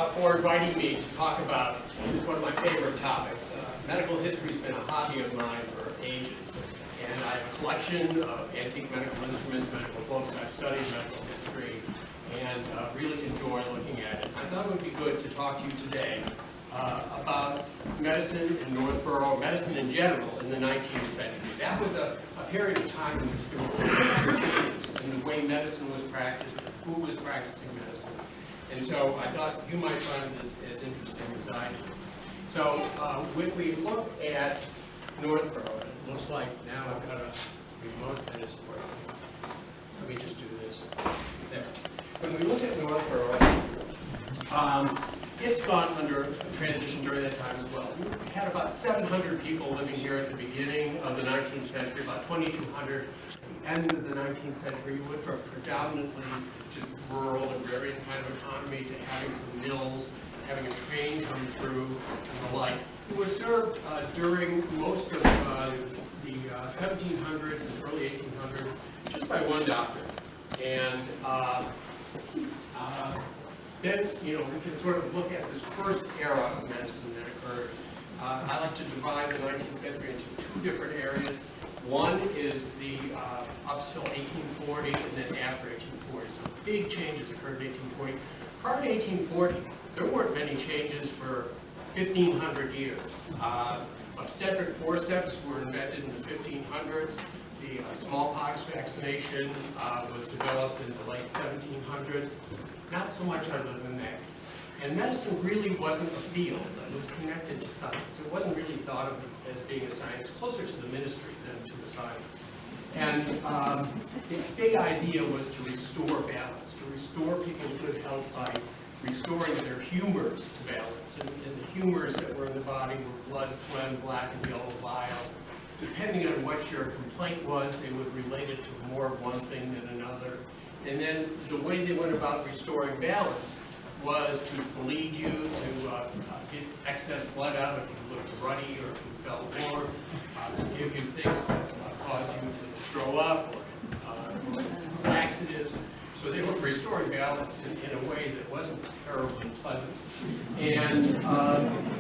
for inviting me to talk about just one of my favorite topics. Medical history has been a hobby of mine for ages, and I have a collection of antique medical instruments, medical books. I've studied medical history, and really enjoy looking at it. I thought it would be good to talk to you today about medicine in Northborough, medicine in general, in the 19th century. That was a period of time in which there were changes in the way medicine was practiced, who was practicing medicine. And so I thought you might find it as interesting as I do. So when we look at Northborough, it looks like now I've got a remote that is working. Let me just do this. There. When we look at Northborough, it's gone under a transition during that time as well. We had about 700 people living here at the beginning of the 19th century, about 2,200 at the end of the 19th century. We went from predominantly just rural, agrarian kind of economy to having some mills, having a train come through, and the like. We were served during most of the 1700s and early 1800s just by one doctor. And then, we can sort of look at this first era of medicine that occurred. I like to divide the 19th century into two different areas. One is the up till 1840 and then after 1840. So big changes occurred in 1840. Prior to 1840, there weren't many changes for 1,500 years. Obstetric forceps were invented in the 1500s. The smallpox vaccination was developed in the late 1700s. Not so much other than that. And medicine really wasn't a field that was connected to science. It wasn't really thought of as being a science, closer to the ministry than to the science. And the big idea was to restore balance, to restore people to good health by restoring their humors to balance. And the humors that were in the body were blood, phlegm, black and yellow bile. Depending on what your complaint was, they would relate it to more of one thing than another. And then the way they went about restoring balance was to bleed you, to get excess blood out if you looked ruddy or if you felt warm, to give you things that caused you to throw up, or laxatives. So they were restoring balance in a way that wasn't terribly pleasant. And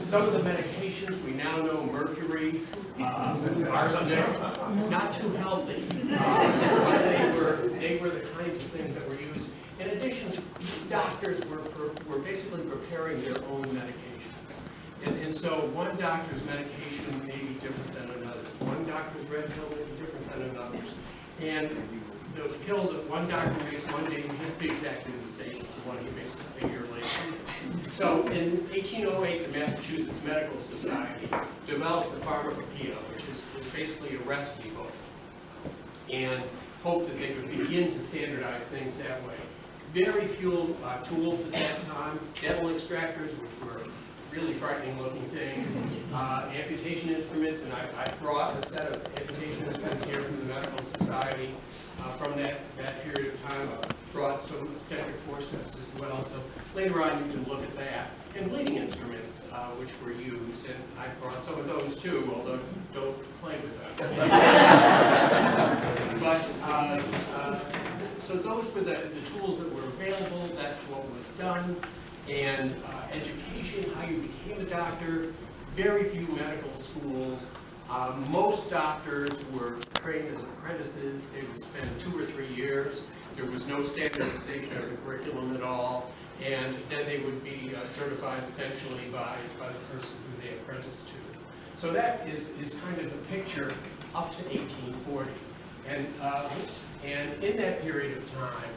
some of the medications we now know, mercury, arsenic, not too healthy. But they were the kinds of things that were used. In addition, doctors were basically preparing their own medications. And so one doctor's medication may be different than another's. One doctor's red pill may be different than another's. And the pill that one doctor makes one day may be exactly the same as the one he makes a year later. So in 1808, the Massachusetts Medical Society developed the Pharmacopoeia, which is basically a recipe book, and hoped that they could begin to standardize things that way. Very few tools at that time, dental extractors, which were really frightening looking things, amputation instruments, and I brought a set of amputation instruments here from the Medical Society from that period of time. I brought some obstetric forceps as well, so later on you can look at that. And bleeding instruments, which were used, and I brought some of those too, although don't play with them. But, so those were the tools that were available, that's what was done. And education, how you became a doctor, very few medical schools. Most doctors were trained as apprentices. They would spend 2 or 3 years. There was no standardization of the curriculum at all. And then they would be certified essentially by the person who they apprenticed to. So that is kind of a picture up to 1840. And in that period of time,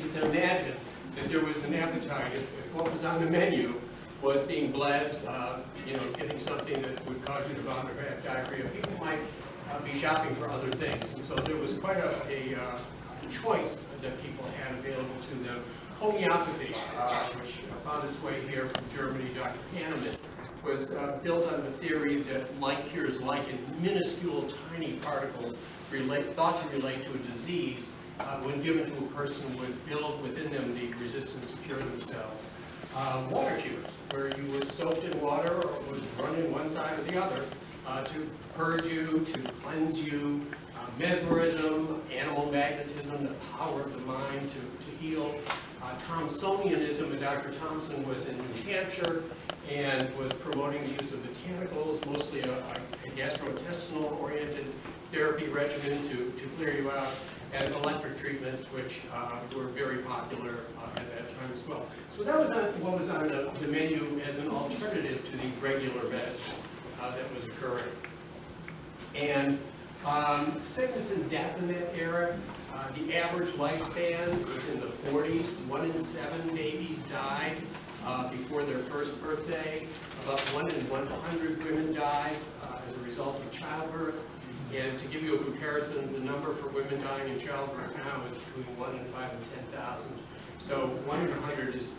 you can imagine that there was an appetite. If what was on the menu was being bled, getting something that would cause you to vomit or have diarrhea, people might be shopping for other things. And so there was quite a choice that people had available to them. Homeopathy, which found its way here from Germany, Dr. Hahnemann, was built on the theory that like cures like, and minuscule tiny particles thought to relate to a disease, when given to a person, would build within them the resistance to cure themselves. Water cures, where you were soaked in water or was running one side or the other to purge you, to cleanse you. Mesmerism, animal magnetism, the power of the mind to heal. Thomsonianism, and Dr. Thomson was in New Hampshire and was promoting the use of botanicals, mostly a gastrointestinal-oriented therapy regimen to clear you out, and electric treatments, which were very popular at that time as well. So that was what was on the menu as an alternative to the regular medicine that was occurring. And sickness and death in that era, the average lifespan was in the 40s. 1 in 7 babies died before their first birthday. About 1 in 100 women died as a result of childbirth. And to give you a comparison, the number for women dying in childbirth now is between 1 in 5 and 10,000. So 1 in 100 is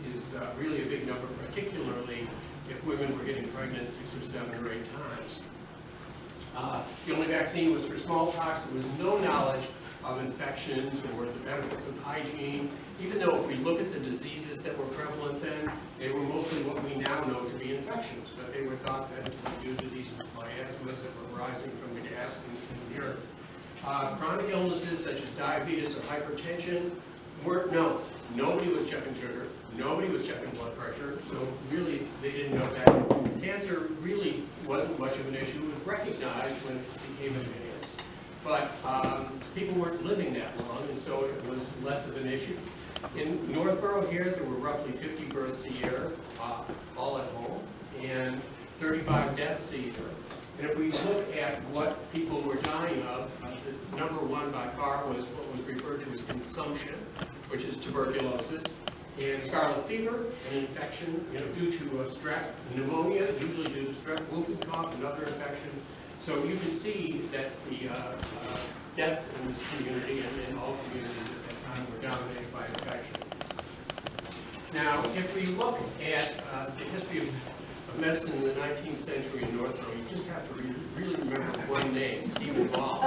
really a big number, particularly if women were getting pregnant 6 or 7 or 8 times. The only vaccine was for smallpox. There was no knowledge of infections or the benefits of hygiene, even though if we look at the diseases that were prevalent then, they were mostly what we now know to be infections, but they were thought then to be due to these miasmas that were rising from the gas in the earth. Chronic illnesses such as diabetes or hypertension weren't known. Nobody was checking sugar, nobody was checking blood pressure, so really they didn't know that. Cancer really wasn't much of an issue. It was recognized when it became advanced, but people weren't living that long, and so it was less of an issue. In Northborough here, there were roughly 50 births a year, all at home, and 35 deaths a year. And if we look at what people were dying of, the number one by far was what was referred to as consumption, which is tuberculosis, and scarlet fever, an infection due to strep, pneumonia, usually due to strep, whooping cough, another infection. So you can see that the deaths in this community and in all communities at that time were dominated by infection. Now, if we look at the history of medicine in the 19th century in Northborough, you just have to really remember one name, Stephen Ball.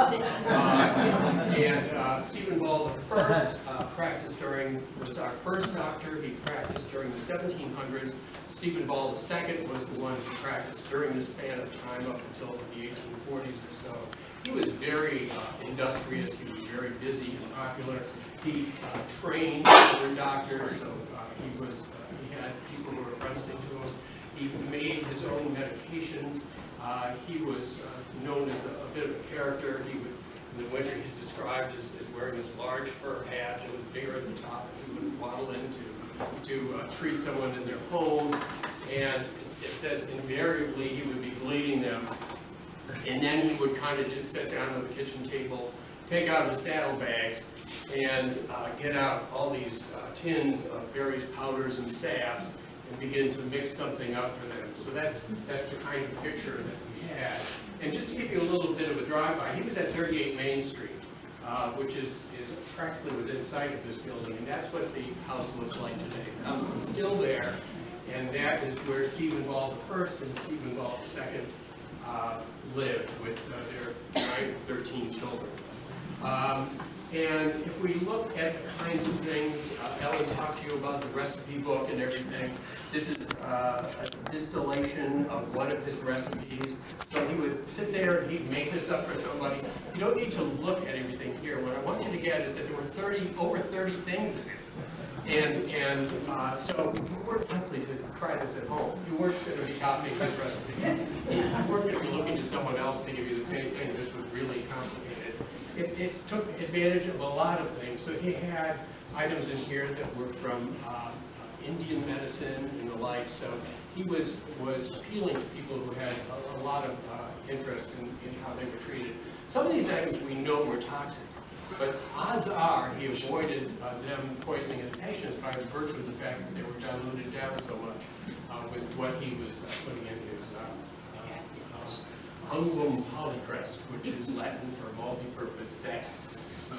Stephen Ball was our first doctor. He practiced during the 1700s. Stephen Ball II was the one who practiced during this span of time up until the 1840s or so. He was very industrious. He was very busy and popular. He trained other doctors, so he had people who were apprenticing to him. He made his own medications. He was known as a bit of a character. He would, in the winter, he's described as wearing this large fur hat that was bigger at the top that he would waddle into to treat someone in their home. And it says invariably he would be bleeding them. And then he would kind of just sit down at the kitchen table, take out his saddlebags, and get out all these tins of various powders and salves and begin to mix something up for them. So that's the kind of picture that we had. And just to give you a little bit of a drive-by, he was at 38 Main Street, which is practically within sight of this building, and that's what the house looks like today. The house is still there, and that is where Stephen Ball I and Stephen Ball II lived with their 13 children. And if we look at the kinds of things, Ellen talked to you about the recipe book and everything. This is a distillation of one of his recipes. So he would sit there and he'd make this up for somebody. You don't need to look at everything here. What I want you to get is that there were over 30 things in it. And so you weren't likely to try this at home. You weren't going to be copying this recipe. You weren't going to be looking to someone else to give you the same thing. This was really complicated. It took advantage of a lot of things. So he had items in here that were from Indian medicine and the like. So he was appealing to people who had a lot of interest in how they were treated. Some of these items we know were toxic, but odds are he avoided them poisoning his patients by virtue of the fact that they were diluted down so much with what he was putting in his Ungum polycrest, which is Latin for multi-purpose set.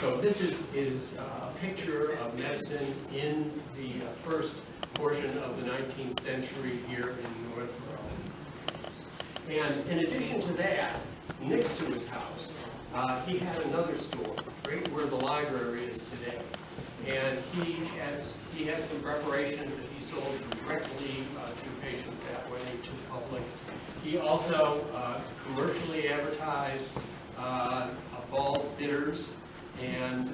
So this is a picture of medicine in the first portion of the 19th century here in Northborough. And in addition to that, next to his house, he had another store, right where the library is today. And he had some preparations that he sold directly to patients that way, to the public. He also commercially advertised bald bitters and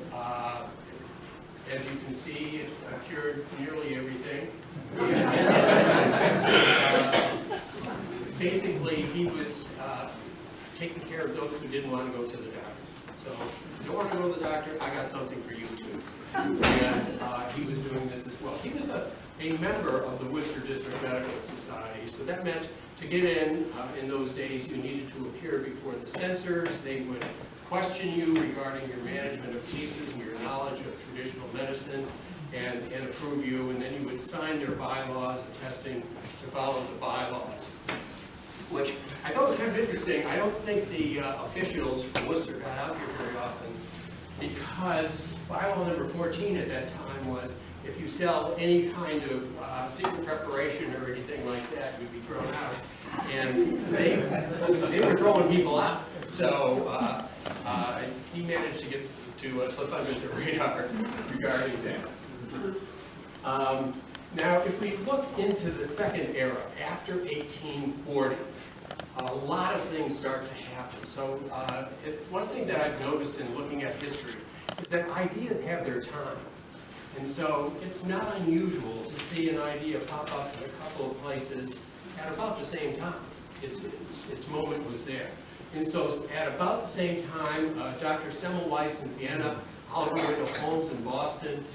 As you can see, it cured nearly everything. Basically, he was taking care of those who didn't want to go to the doctor. So, if you don't want to go to the doctor, I got something for you too. And he was doing this as well. He was a member of the Worcester District Medical Society, so that meant to get in those days, you needed to appear before the censors. They would question you regarding your management of cases and your knowledge of traditional medicine and approve you, and then you would sign their bylaws attesting to follow the bylaws, which I thought was kind of interesting. I don't think the officials from Worcester got out here very often because bylaw number 14 at that time was if you sell any kind of secret preparation or anything like that, you'd be thrown out. And they were throwing people out. So he managed to get to slip under the radar regarding that. Now, if we look into the second era, after 1840, a lot of things start to happen. So one thing that I've noticed in looking at history is that ideas have their time. And so it's not unusual to see an idea pop up in a couple of places at about the same time. Its moment was there. And so at about the same time, Dr. Semmelweis in Vienna, Oliver Wendell Holmes in Boston,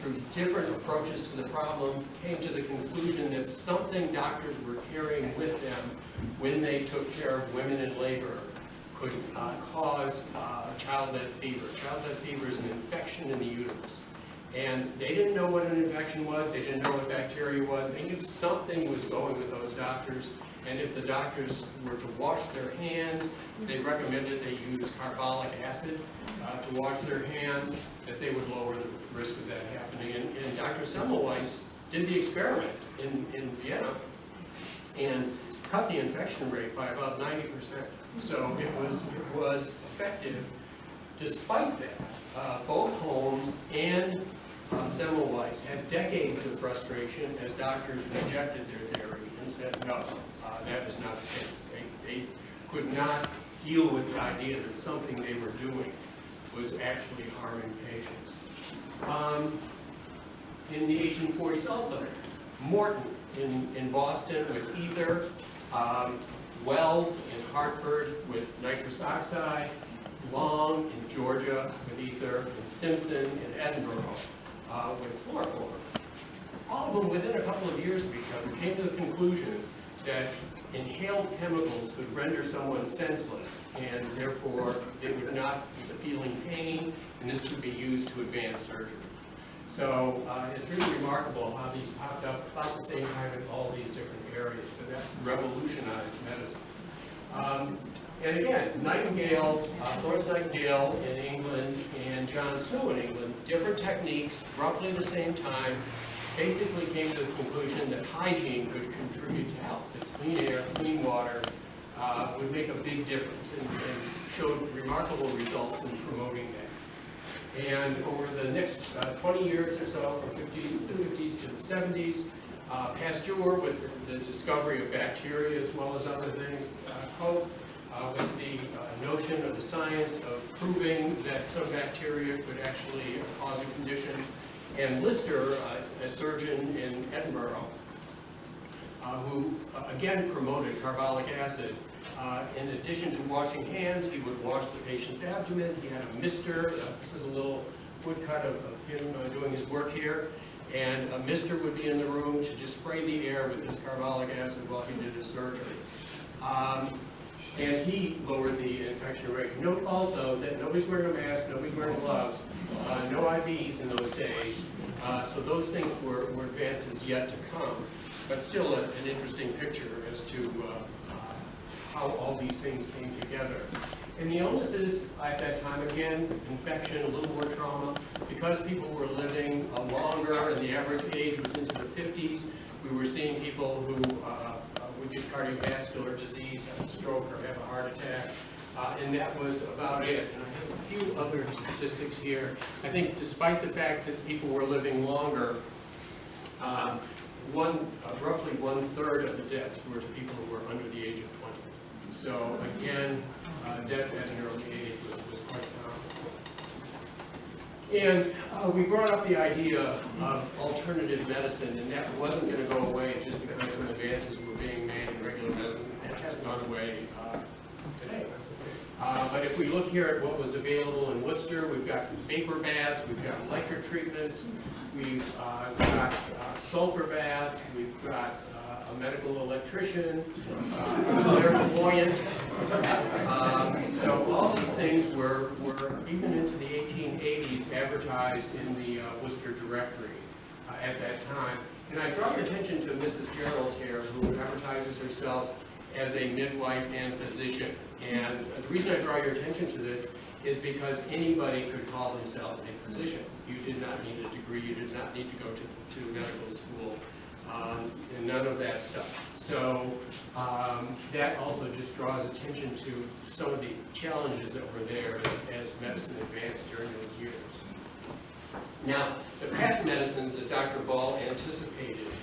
through different approaches to the problem, came to the conclusion that something doctors were carrying with them when they took care of women in labor could cause childbed fever. Childbed fever is an infection in the uterus. And they didn't know what an infection was, they didn't know what bacteria was, they knew something was going with those doctors, and if the doctors were to wash their hands, they recommended they use carbolic acid to wash their hands, that they would lower the risk of that happening. And Dr. Semmelweis did the experiment in Vienna and cut the infection rate by about 90%. So it was effective. Despite that, both Holmes and Semmelweis had decades of frustration as doctors rejected their theory and said, no, that is not the case. They could not deal with the idea that something they were doing was actually harming patients. In the 1840s also, Morton in Boston with ether, Wells in Hartford with nitrous oxide, Long in Georgia with ether, and Simpson in Edinburgh with chloroform. All of them, within a couple of years of each other, came to the conclusion that inhaled chemicals could render someone senseless, and therefore they would not be feeling pain, and this could be used to advance surgery. So it's really remarkable how these popped up about the same time in all these different areas, but that revolutionized medicine. And again, Nightingale, Florence Nightingale in England and John Snow in England, different techniques, roughly the same time, basically came to the conclusion that hygiene could contribute to health. That clean air, clean water would make a big difference and showed remarkable results in promoting that. And over the next 20 years or so, from the 50s to the 70s, Pasteur with the discovery of bacteria as well as other things, Koch with the notion of the science of proving that some bacteria could actually cause a condition, and Lister, a surgeon in Edinburgh, who again promoted carbolic acid. In addition to washing hands, he would wash the patient's abdomen. He had a mister. This is a little woodcut of him doing his work here. And a mister would be in the room to just spray the air with this carbolic acid while he did his surgery. And he lowered the infection rate. Note also that nobody's wearing a mask, nobody's wearing gloves, no IVs in those days. So those things were advances yet to come. But still an interesting picture as to how all these things came together. And the illnesses at that time, again, infection, a little more trauma. Because people were living longer and the average age was into the 50s, we were seeing people who would get cardiovascular disease, have a stroke, or have a heart attack. And that was about it. And I have a few other statistics here. I think despite the fact that people were living longer, roughly 1/3 of the deaths were to people who were under the age of 20. So again, death at an early age was quite And we brought up the idea of alternative medicine, and that wasn't going to go away just because some advances were being made in regular medicine. That has gone away today. But if we look here at what was available in Worcester, we've got vapor baths, we've got electric treatments, we've got sulfur baths, we've got a medical electrician, a clairvoyant. So all these things were even into the 1880s advertised in the Worcester directory at that time. And I draw your attention to Mrs. Gerald here, who advertises herself as a midwife and physician. And the reason I draw your attention to this is because anybody could call themselves a physician. You did not need a degree, you did not need to go to medical school, and none of that stuff. So that also just draws attention to some of the challenges that were there as medicine advanced during those years. Now, the patent medicines that Dr. Ball anticipated,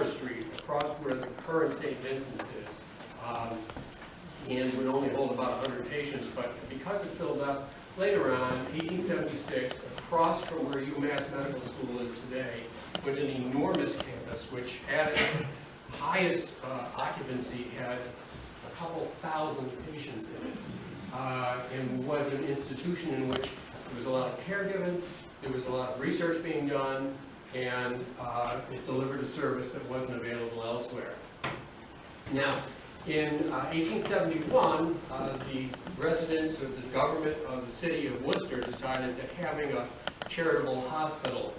Street, across where the current St. Vincent's is, and would only hold about 100 patients, but because it filled up later on, 1876, across from where UMass Medical School is today, with an enormous campus, which at its highest occupancy had a couple thousand patients in it, and was an institution in which there was a lot of care given, there was a lot of research being done, and it delivered a service that wasn't available elsewhere. Now, in 1871, the residents of the government of the city of Worcester decided that having a charitable hospital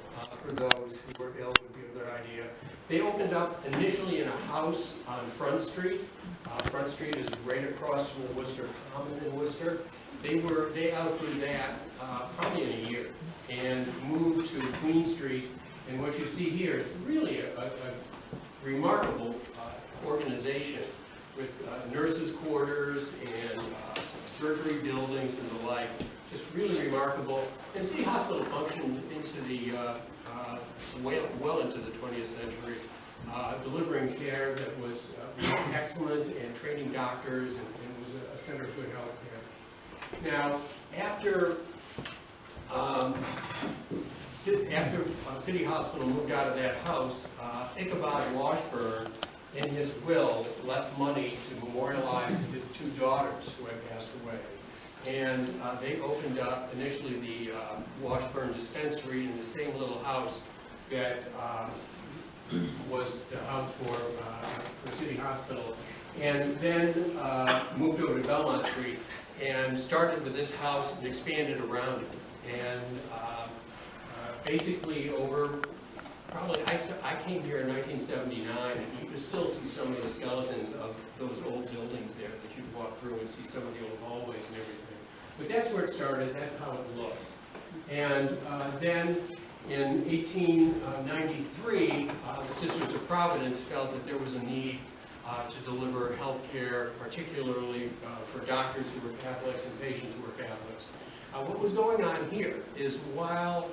for those who were ill would be a good idea. They opened up initially in a house on Front Street. Front Street is right across from the Worcester Common in Worcester. They outgrew that probably in a year and moved to Queen Street. And what you see here is really a remarkable organization with nurses' quarters and surgery buildings and the like. Just really remarkable. And City Hospital functioned into the well into the 20th century, delivering care that was excellent and training doctors, and was a center of good health care. Now, after City Hospital moved out of that house, Ichabod Washburn, in his will, left money to memorialize his two daughters who had passed away. And they opened up initially the Washburn Dispensary in the same little house that was the house for City Hospital. And then moved over to Belmont Street and started with this house and expanded around it. And basically over probably, I came here in 1979, and you can still see some of the skeletons of those old buildings there that you walk through and see some of the old hallways and everything. But that's where it started, that's how it looked. And then in 1893, the Sisters of Providence felt that there was a need to deliver health care, particularly for doctors who were Catholics and patients who were Catholics. What was going on here is while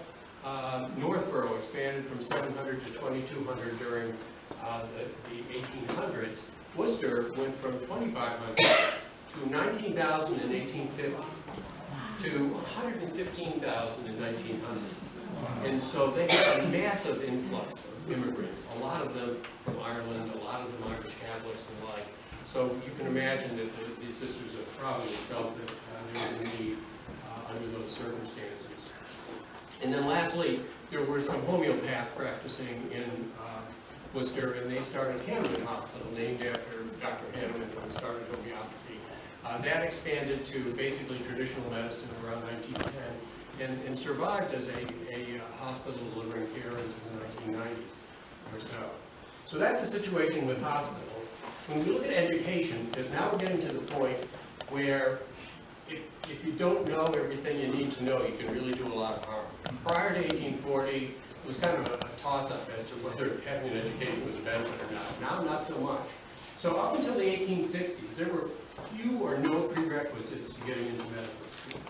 Northborough expanded from 700 to 2,200 during the 1800s, Worcester went from 2,500 to 19,000 in 1850 to 115,000 in 1900. And so they had a massive influx of immigrants, a lot of them from Ireland, a lot of them Irish Catholics and the like. So you can imagine that the Sisters of Providence felt that there was a need under those circumstances. And then lastly, there were some homeopaths practicing in Worcester, and they started Hanneman Hospital, named after Dr. Hanneman, who started homeopathy. That expanded to basically traditional medicine around 1910, and survived as a hospital delivering care into the 1990s or so. So that's the situation with hospitals. When we look at education, because now we're getting to the point where if you don't know everything you need to know, you can really do a lot of harm. Prior to 1840, it was kind of a toss-up as to whether having an education was a benefit or not. Now, not so much. So up until the 1860s, there were few or no prerequisites to getting into medical school.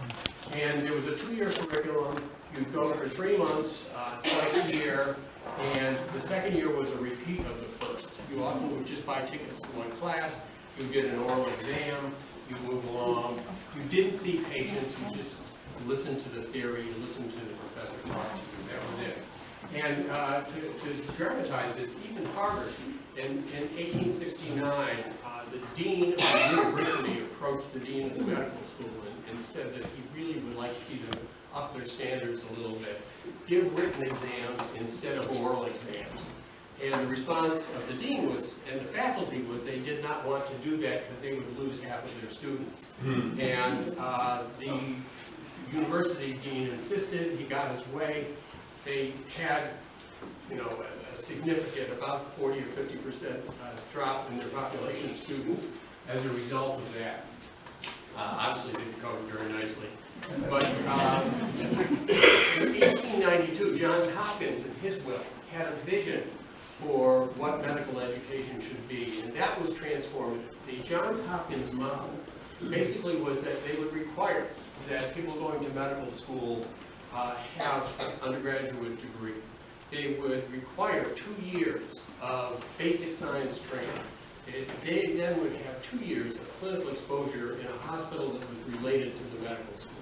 And there was a 2-year curriculum. You'd go for 3 months, twice a year, and the second year was a repeat of the first. You often would just buy tickets to one class, you'd get an oral exam, you move along. You didn't see patients, you just listen to the theory, listen to the professor talk to you. That was it. And to dramatize this, even Harvard, in 1869, the dean of the university approached the dean of the medical school and said that he really would like to see them up their standards a little bit, give written exams instead of oral exams. And the response of the dean was, and the faculty was, they did not want to do that because they would lose half of their students. And the university dean insisted, he got his way. They had, you know, a significant, about 40 or 50% drop in their population of students as a result of that. Obviously, they recovered very nicely. But in 1892, Johns Hopkins, in his will, had a vision for what medical education should be, and that was transformative. The Johns Hopkins model basically was that they would require that people going to medical school have an undergraduate degree. They would require 2 years of basic science training. They then would have 2 years of clinical exposure in a hospital that was related to the medical school.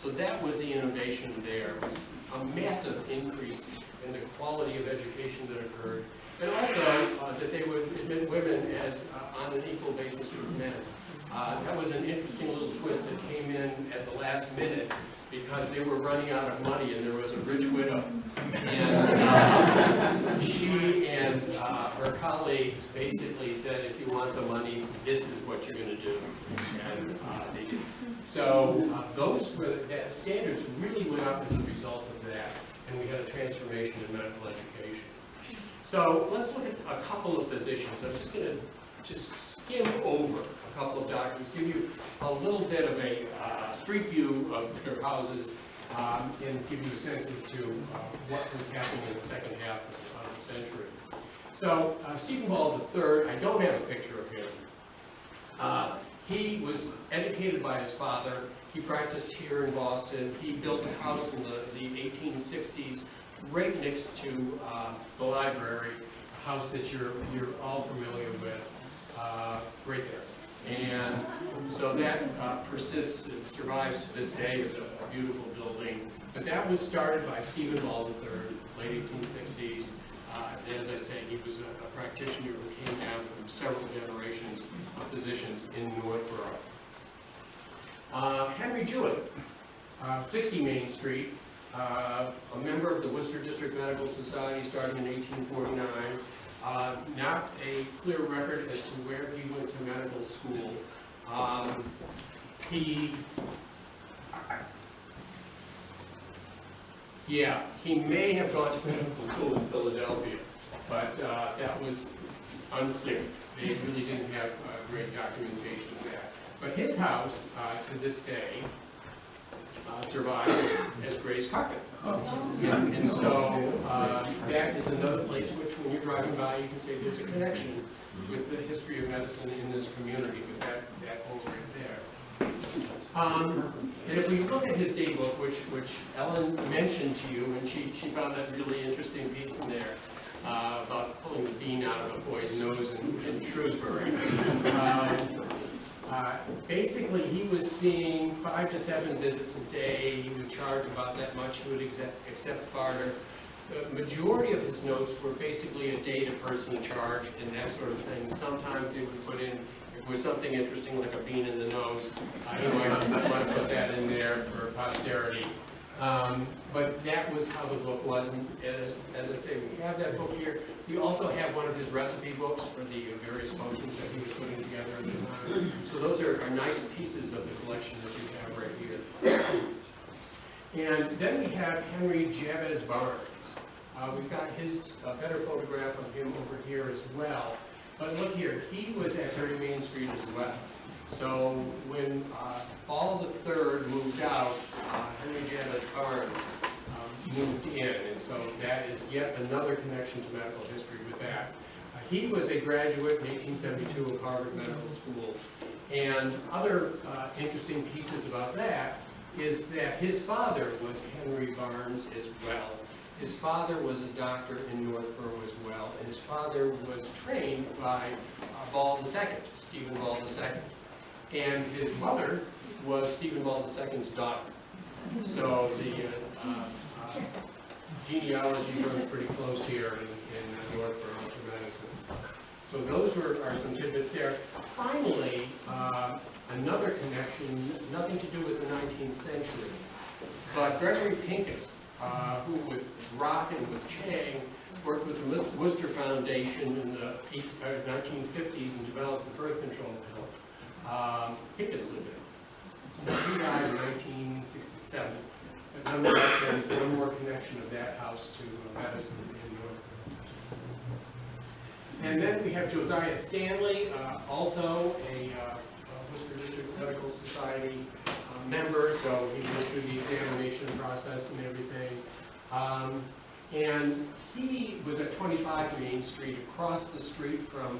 So that was the innovation there. It was a massive increase in the quality of education that occurred. And also that they would admit women as on an equal basis with men. That was an interesting little twist that came in at the last minute because they were running out of money and there was a rich widow. And she and her colleagues basically said, if you want the money, this is what you're going to do. And they did. So those were, that standards really went up as a result of that. And we had a transformation in medical education. So let's look at a couple of physicians. I'm just going to skim over a couple of doctors, give you a little bit of a street view of their houses, and give you a sense as to what was happening in the second half of the century. So Stephen Ball III, I don't have a picture of him. He was educated by his father. He practiced here in Boston. He built a house in the 1860s right next to the library, a house that you're all familiar with, right there. And so that persists and survives to this day as a beautiful building. But that was started by Stephen Ball III, late 1860s. As I say, he was a practitioner who came down from several generations of physicians in Northborough. Henry Jewett, 60 Main Street, a member of the Worcester District Medical Society starting in 1849. Not a clear record as to where he went to medical school. He may have gone to medical school in Philadelphia, but that was unclear. They really didn't have great documentation of that. But his house, to this day, survives as Gray's Carpet. And so that is another place which, when you're driving by, you can say there's a connection with the history of medicine in this community, with that home right there. And if we look at his daybook, which Ellen mentioned to you, and she found that really interesting piece in there about pulling the bean out of a boy's nose in Shrewsbury. Basically, he was seeing 5 to 7 visits a day. He would charge about that much. He would accept barter. The majority of his notes were basically a date, a person, charge, and that sort of thing. Sometimes they would put in, if it was something interesting like a bean in the nose, he might want to put that in there for posterity. But that was how the book was. And as I say, we have that book here. We also have one of his recipe books for the various potions that he was putting together at the time. So those are nice pieces of the collection that you have right here. And then we have Henry Jabez Barnes. We've got his better photograph of him over here as well. But look here, he was at 30 Main Street as well. So when Ball III moved out, Henry Jabez Barnes moved in, and so that is yet another connection to medical history with that. He was a graduate in 1872 of Harvard Medical School, and other interesting pieces about that is that his father was Henry Barnes as well. His father was a doctor in Northborough as well, and his father was trained by Ball II, Stephen Ball II. And his mother was Stephen Ball II's daughter. So the genealogy runs pretty close here in Northborough for medicine. So those are some tidbits there. Finally, another connection, nothing to do with the 19th century, but Gregory Pincus, who with Rock and with Chang worked with the Worcester Foundation in the 1950s and developed the birth control pill. Pincus lived there. So he died in 1967. But nonetheless, there's one more connection of that house to medicine in Northborough. And then we have Josiah Stanley, also a Worcester District Medical Society member, so he went through the examination process and everything. And he was at 25 Main Street, across the street from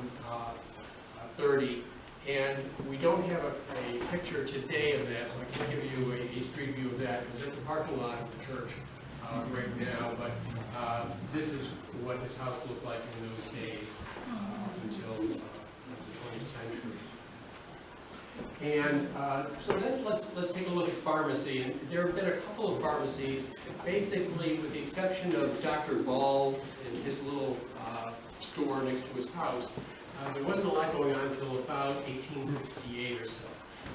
30. And we don't have a picture today of that, so I can't give you a street view of that, because it's the parking lot of the church right now. But this is what his house looked like in those days, until the 20th century. And so then let's take a look at pharmacy. And there have been a couple of pharmacies, basically with the exception of Dr. Ball and his little store next to his house. There wasn't a lot going on until about 1868 or so.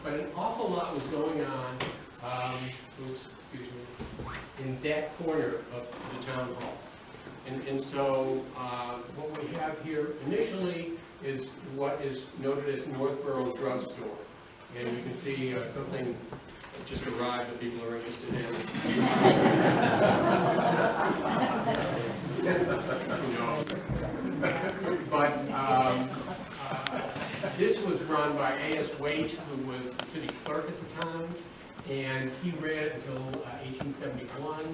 But an awful lot was going on in that corner of the town hall. And so what we have here initially is what is noted as Northborough Drug Store. And you can see something just arrived that people are interested in. But this was run by A.S. Waite, who was the city clerk at the time, and he ran it until 1871,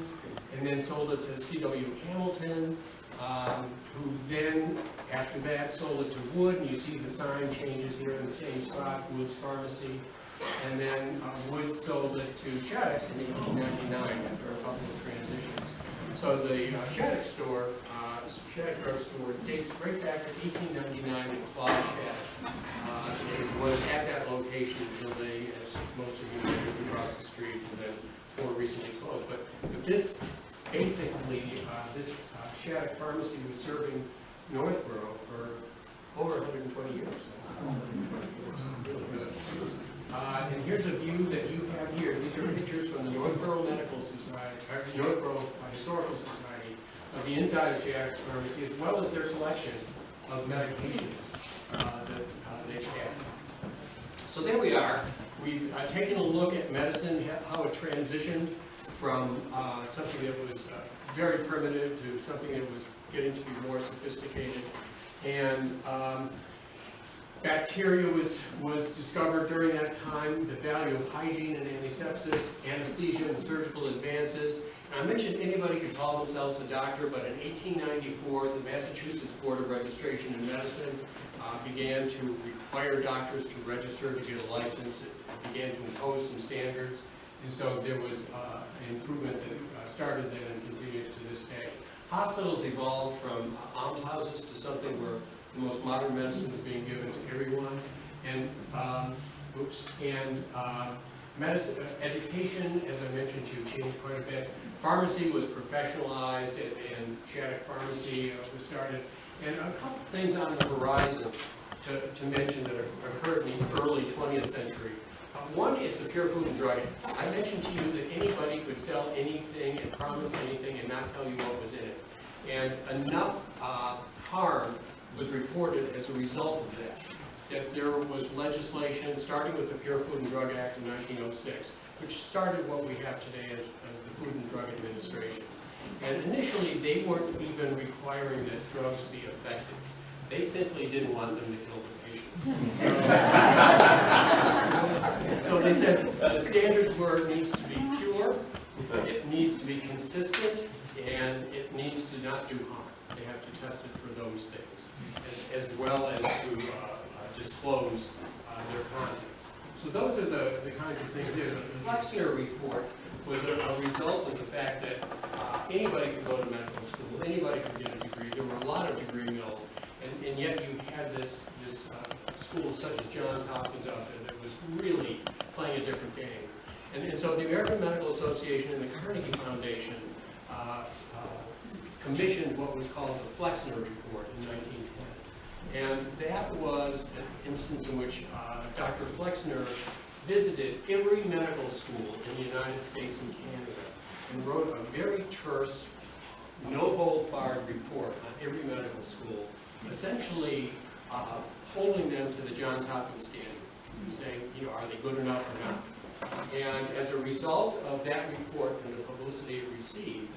and then sold it to C.W. Hamilton, who then, after that, sold it to Wood, and you see the sign changes here in the same spot, Wood's Pharmacy. And then Wood sold it to Shattuck in 1899 after a couple of transitions. So the Shattuck store, Shattuck Drug Store, dates right back to 1899 in Claude Shattuck. It was at that location until they, as most of you know, moved across the street and then more recently closed. But this, basically, this Shattuck Pharmacy was serving Northborough for over 120 years. Really good. And here's a view that you have here. These are pictures from the Northborough Medical Society, or Northborough Historical Society, of the inside of Shattuck's Pharmacy, as well as their collection of medications that they've had. So there we are. We've taken a look at medicine, how it transitioned from something that was very primitive to something that was getting to be more sophisticated. And bacteria was discovered during that time, the value of hygiene and antisepsis, anesthesia and surgical advances. And I mentioned anybody could call themselves a doctor, but in 1894, the Massachusetts Board of Registration in Medicine began to require doctors to register to get a license. It began to impose some standards. And so there was an improvement that started then and continues to this day. Hospitals evolved from almshouses to something where the most modern medicine is being given to everyone, and medicine, education, as I mentioned to you, changed quite a bit. Pharmacy was professionalized, and Shattuck Pharmacy was started, and a couple things on the horizon to mention that occurred in the early 20th century. One is the Pure Food and Drug Act. I mentioned to you that anybody could sell anything and promise anything and not tell you what was in it, and enough harm was reported as a result of that there was legislation, starting with the Pure Food and Drug Act in 1906, which started what we have today as the Food and Drug Administration. And initially, they weren't even requiring that drugs be effective. They simply didn't want them to kill the patient. So they said the standards were it needs to be pure, it needs to be consistent, and it needs to not do harm. They have to test it for those things, as well as to disclose their contents. So those are the kinds of things there. The Flexner report was a result of the fact that anybody could go to medical school, anybody could get a degree. There were a lot of degree mills, and yet you had this school such as Johns Hopkins out there that was really playing a different game. And so the American Medical Association and the Carnegie Foundation commissioned what was called the Flexner Report in 1910. And that was an instance in which Dr. Flexner visited every medical school in the United States and Canada and wrote a very terse, no-hold-barred report on every medical school, essentially holding them to the Johns Hopkins standard, saying, are they good enough or not? And as a result of that report and the publicity it received,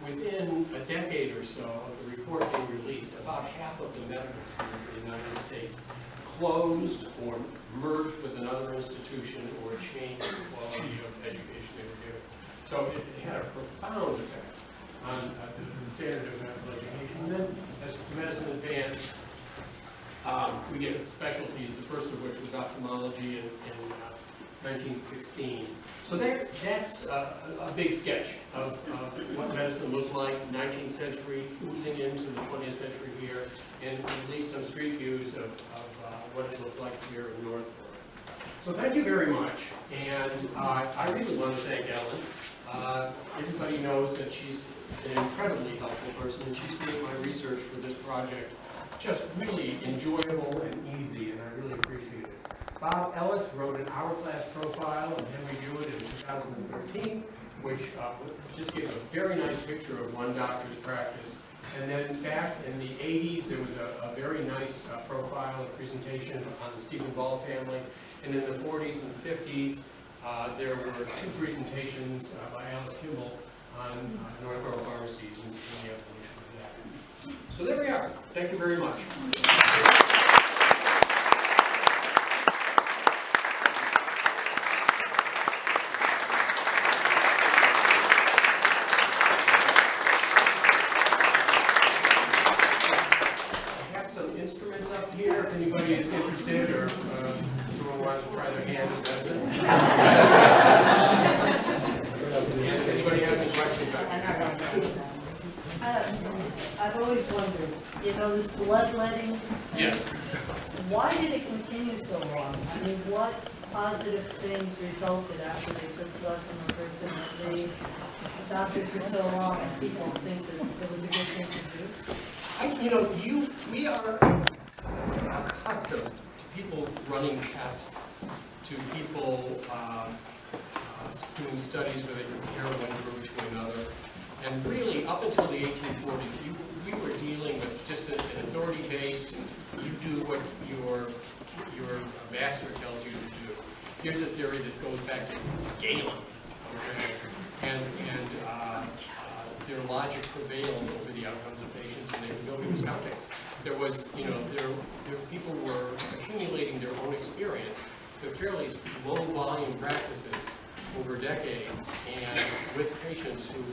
within a decade or so of the report being released, about half of the medical schools in the United States closed or merged with another institution or changed the quality of education they were giving. So it had a profound effect on the standard of medical education. And then as medicine advanced, we get specialties, the first of which was ophthalmology in 1916. So that's a big sketch of what medicine looked like, 19th century, oozing into the 20th century here, and at least some street views of what it looked like here in Northborough. So thank you very much, and I really want to thank Ellen. Everybody knows that she's an incredibly helpful person, and she's doing my research for this project just really enjoyable and easy, and I really appreciate it. Bob Ellis wrote an hourglass profile of Henry Jewett in 2013, which just gave a very nice picture of one doctor's practice. And then back in the 80s, there was a very nice profile, a presentation on the Stephen Ball family. And in the 40s and 50s, there were two presentations by Alice Kimball on Northborough pharmacies and the evolution of that. So there we are. Thank you very much. Here, if anybody is interested or someone wants to try their hand at medicine. And if anybody has any questions, I've always wondered, this bloodletting, yes. Why did it continue so long? I mean, what positive things resulted after they took blood from a person that they doctors for so long and people think that it was a good thing to do? We are accustomed to people running tests, to people doing studies where they compare one group to another. And really, up until the 1840s, we were dealing with just an authority-based, you do what your master tells you to do. Here's a theory that goes back to Galen, okay? And their logic prevailed over the outcomes of patients, and nobody was counting. There was, people were accumulating their own experience, but fairly low volume practices over decades, and with patients who,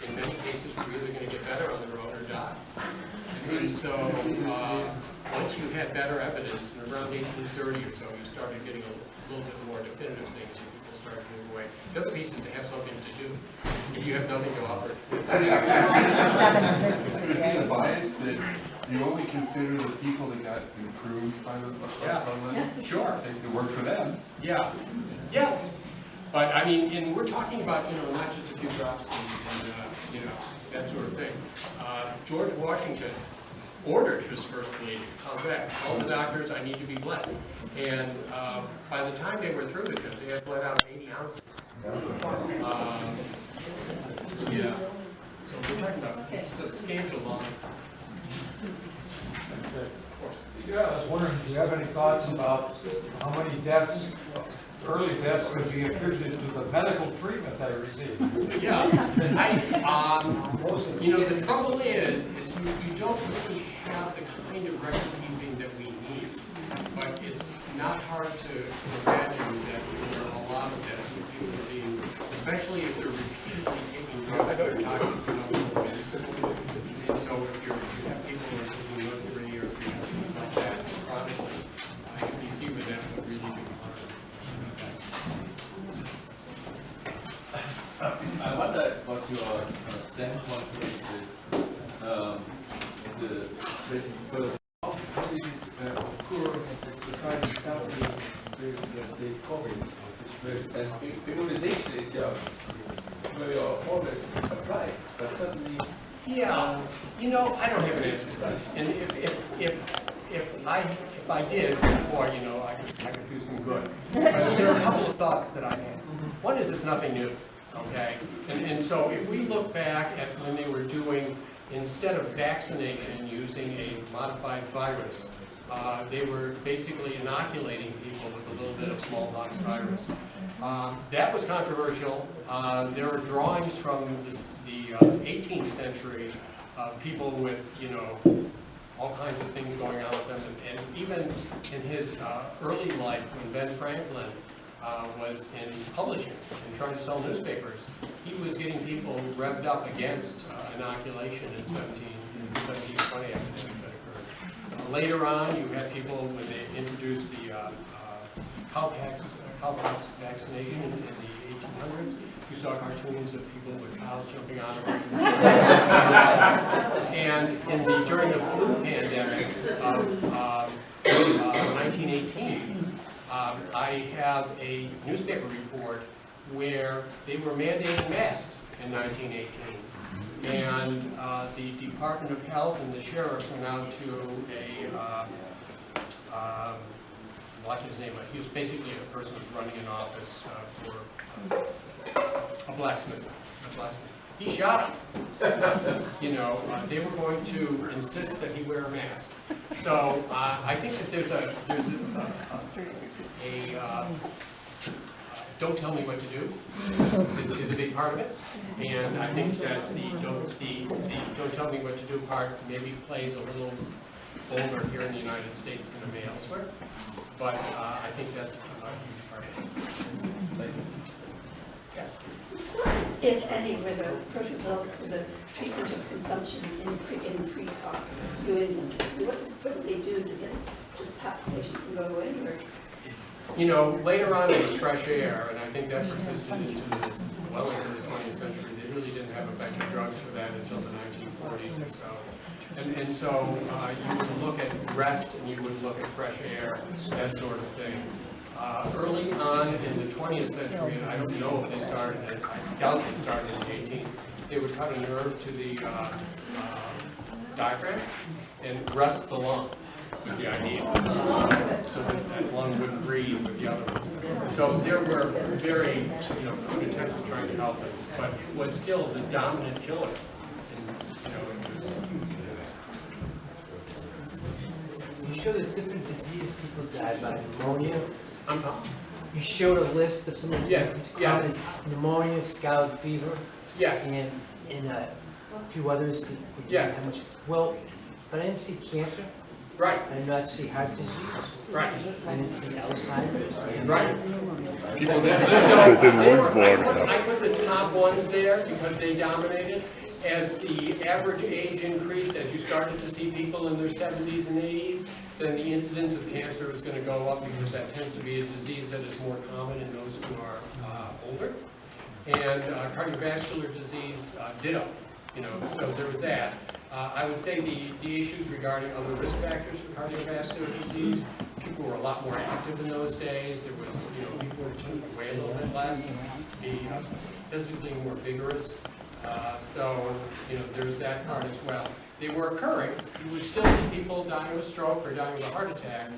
in many cases, were either going to get better on their own or die. And so, once you had better evidence, in around 1830 or so, you started getting a little bit more definitive things, and people started moving away. The other piece is to have something to do. If you have nothing to offer. Could it be a bias that you only consider the people that got improved by the Sure. Say it worked for them. Yeah. But I mean, and we're talking about, not just a few drops and that sort of thing. George Washington ordered his first bleeding. How's that? All the doctors, I need to be bled. And by the time they were through with him, they had bled out 80 ounces. Yeah. So we're talking about substantial volume. Yeah, I was wondering, do you have any thoughts about how many deaths, early deaths, could be attributed to the medical treatment they received? Yeah, the trouble is you don't really have the kind of record keeping that we need. But it's not hard to imagine that there are a lot of deaths with people being, especially if they're repeatedly taking drugs that are toxic for no reason. And so if you have people who are taking mercury or if you have things like that chronically, you see where that would really do harm. I wonder what your standpoint is the first. How did it occur in the society itself? with the COVID, with and immunization is very always applied, but suddenly. Yeah, you know, I don't have an answer to that. And if I did, boy, you know, I could do some good. But there are a couple of thoughts that I have. One is it's nothing new, okay? And so if we look back at when they were doing, instead of vaccination using a modified virus, they were basically inoculating people with a little bit of smallpox virus. That was controversial. There were drawings from the 18th century of people with, you know, all kinds of things going on with them. And even in his early life, when Ben Franklin was in publishing and trying to sell newspapers, he was getting people revved up against inoculation in 1720 epidemic that occurred. Later on, you had people, when they introduced the cowpox vaccination in the 1800s, you saw cartoons of people with cows jumping out of them. And during the flu pandemic of 1918, I have a newspaper report where they were mandating masks in 1918. And the Department of Health and the sheriff went out to watch his name. He was basically a person who was running an office for a blacksmith. He shot him. You know, they were going to insist that he wear a mask. So I think that there's a don't tell me what to do is a big part of it, and I think that the don't tell me what to do part maybe plays a little bolder here in the United States than it may elsewhere, but I think that's a huge part of it. Yes. If any, were the protocols for the treatment of consumption in New England? What did they do to get just pack patients and go away? Or? You know, later on it was fresh air, and I think that persisted into well into the 20th century. They really didn't have effective drugs for that until the 1940s or so. And so you would look at rest and you would look at fresh air, that sort of thing. Early on in the 20th century, and I don't know if they started, I doubt they started in the 18th, they would cut a nerve to the diaphragm and rest the lung with the idea, so that lung wouldn't breathe with the other one. So there were very, you know, good attempts at trying to help it, but it was still the dominant killer. And, you know, it was, You showed the different diseases people died by. Pneumonia. Uh-huh. You showed a list of some of the Yes, yes. pneumonia, scarlet fever, yes, and a few others. That we Yes. how much. Well, but I didn't see cancer. right, I did not see heart disease. right, I didn't see Alzheimer's. right. People They didn't were- move forward I put the top ones there because they dominated. As the average age increased, as you started to see people in their 70s and 80s, then the incidence of cancer is going to go up because that tends to be a disease that is more common in those who are older. And cardiovascular disease ditto, you know, so there was that. I would say the issues regarding other risk factors for cardiovascular disease, people were a lot more active in those days. There was, you know, people were tending to weigh a little bit less, be physically more vigorous. So, you know, there's that part as well. They were occurring. You would still see people dying of a stroke or dying of a heart attack,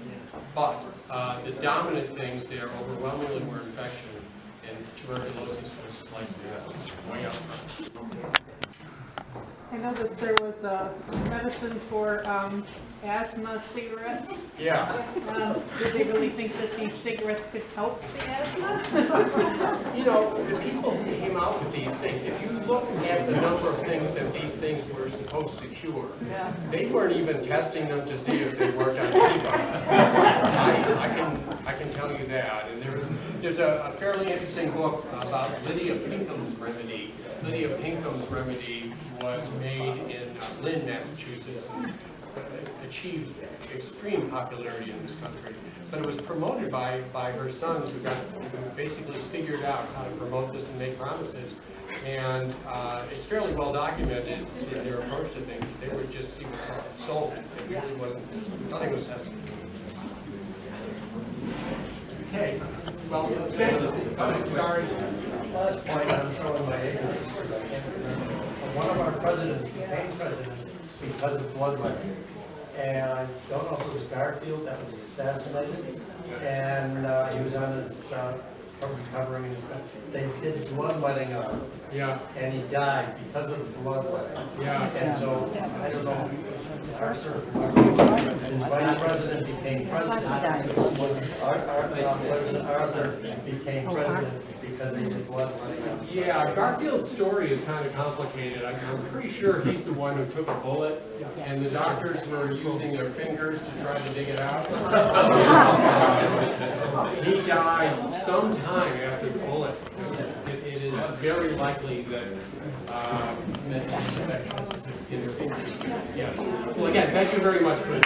but the dominant things there overwhelmingly were infection, and tuberculosis was like way up front. I noticed there was a medicine for asthma cigarettes. Yeah. Did they really think that these cigarettes could help the asthma? You know, the people who came out with these things, if you look at the number of things that these things were supposed to cure, Yeah. they weren't even testing them to see if they worked on anybody. I can tell you that. And there's a fairly interesting book about Lydia Pinkham's remedy. Lydia Pinkham's remedy was made in Lynn, Massachusetts, and achieved extreme popularity in this country. But it was promoted by her sons who basically figured out how to promote this and make promises. And it's fairly well documented in their approach to things. They would just see what sold. It really wasn't, nothing was tested. Okay. Well, thank you. Sorry. Last point, I'm showing my ignorance, because I can't remember. One of our presidents became president because of bloodletting. And I don't know if it was Garfield that was assassinated, and he was on his recovering his. They did bloodletting on him. Yeah. And he died because of the bloodletting. Yeah. And so I don't know. His vice president became president. President Arthur became president because they did bloodletting on him. Yeah, Garfield's story is kind of complicated. I'm pretty sure he's the one who took a bullet, and the doctors were using their fingers to try to dig it out. He died sometime after the bullet. It is very likely that in the fingers. Yeah. Well, again, thank you very much for